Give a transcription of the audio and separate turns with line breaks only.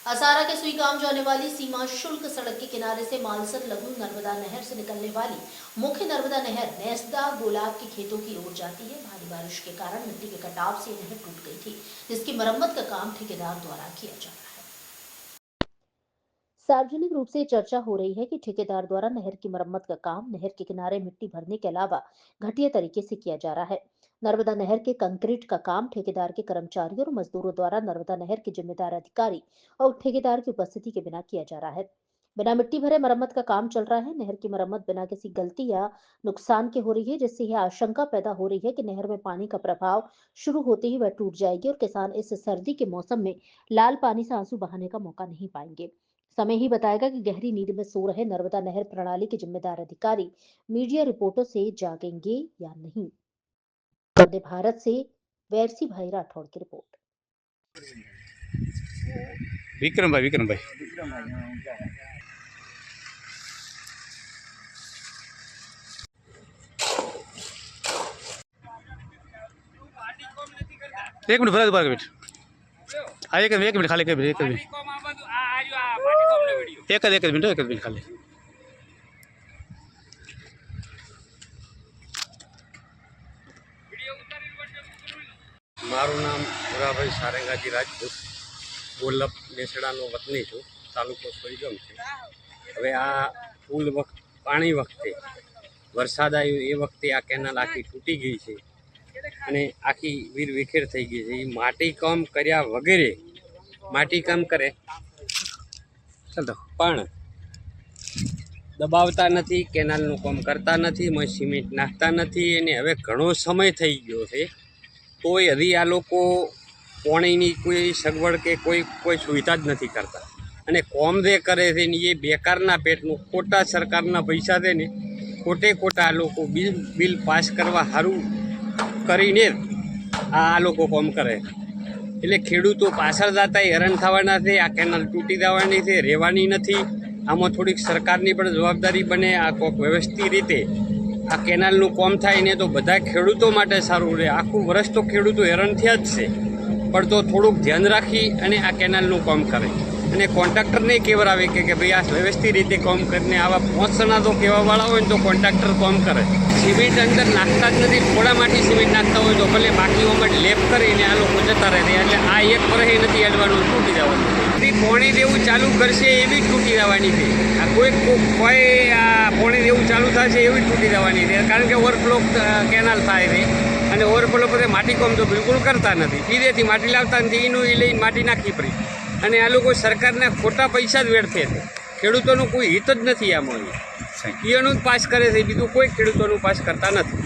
असारा के सुई गांव जाने वाली सीमा शुल्क सड़क के किनारे से मालसर लघु नर्मदा नहर से निकलने वाली मुख्य नर्मदा नहर नेस्दा गुलाब के खेतों की ओर जाती है। भारी बारिश के कारण मिट्टी के कटाव से नहर टूट गई थी, जिसकी मरम्मत का काम ठेकेदार द्वारा किया जा रहा है। सार्वजनिक रूप से चर्चा हो रही है कि ठेकेदार द्वारा नहर की मरम्मत का काम नहर के किनारे मिट्टी भरने के अलावा घटिया तरीके से किया जा रहा है। नर्मदा नहर के कंक्रीट का काम ठेकेदार के कर्मचारियों और मजदूरों द्वारा नर्मदा नहर के जिम्मेदार अधिकारी और ठेकेदार की उपस्थिति के बिना किया जा रहा है। बिना मिट्टी भरे मरम्मत का काम चल रहा है। नहर की मरम्मत बिना किसी गलती या नुकसान के हो रही है, जिससे यह आशंका पैदा हो रही है कि नहर में पानी का प्रभाव शुरू होते ही वह टूट जाएगी और किसान इस सर्दी के मौसम में लाल पानी से आंसू बहाने का मौका नहीं पाएंगे। समय ही बताएगा कि गहरी नींद में सो रहे नर्मदा नहर प्रणाली के जिम्मेदार अधिकारी मीडिया रिपोर्टों से जागेंगे या नहीं। वंदे भारत से वैरसी भाई राठौड़ की रिपोर्ट।
विक्रम भाई एक मिनट भरा दोबारा मिनट एक मिनट खाली एक मिनट खाली
મારું નામ પુરાભાઈ સારંગાજી રાજપૂત ગોલપ નેસડાનો વતની છું, તાલુકો સોઈગામ છે। હવે આ પુલ પાણી વખતે વરસાદ આવ્યો એ વખતે આ કેનાલ આખી તૂટી ગઈ છે અને આખી વિખેર થઈ ગઈ છે। એ માટીકામ કર્યા વગેરે માટીકામ કરે પણ દબાવતા નથી, કેનાલનું કામ કરતા નથી, સિમેન્ટ નાખતા નથી અને હવે ઘણો સમય થઈ ગયો છે તોય હજી આ લોકો પાણીની કોઈ સગવડ કે કોઈ સુવિધા જ નથી કરતા અને કોમ જે કરે છે ને એ બેકારના પેટનું ખોટા સરકારના પૈસા છે ને ખોટા આ લોકો બિલ પાસ કરવા સારું કરીને આ લોકો કામ કરે એટલે ખેડૂતો પાછળ જતા હેરાન થવાના છે। આ કેનાલ તૂટી જવાની છે, રહેવાની નથી। આમાં થોડીક સરકારની પણ જવાબદારી બને, આ કોઈક વ્યવસ્થિત રીતે આ કેનાલનું કામ થાય ને તો બધા ખેડૂતો માટે સારું રહે। આખું વર્ષ તો ખેડૂતો હેરાન થયા જ છે, પણ તો થોડુંક ધ્યાન રાખી અને આ કેનાલનું કામ કરે અને કોન્ટ્રાક્ટરને કહેવરાવે કે ભાઈ આ વ્યવસ્થિત રીતે કામ કરીને આવા 5 જણા તો કહેવાવાળા હોય ને તો કોન્ટ્રાક્ટર કામ કરે। સિમેન્ટ અંદર નાખતા જ નથી, થોડામાંથી સિમેન્ટ નાખતા હોય તો ભલે બાકીઓમાં લેપ કરીને આ લોકો જતા રહે એટલે આ એક વર્ષે નથી અડવાનું, તૂટી જવાનું। પાણી દેવું ચાલુ કરશે એવી જ તૂટી જવાની છે। આ કોઈ આ પાણી દેવું ચાલુ થશે એવી જ તૂટી જવાની છે, કારણ કે ઓવરફ્લો કેનાલ થાય છે અને ઓવરફ્લો પર માટીકામ તો બિલકુલ કરતા નથી। ધીરેથી માટી લાવતા નથી, એનું એ લઈને માટી નાખી પડી અને આ લોકો સરકારના ખોટા પૈસા જ વેડફે છે। ખેડૂતોનું કોઈ હિત જ નથી આમાં, એનું જ પાસ કરે છે, બીજું કોઈ ખેડૂતોનું પાસ કરતા નથી।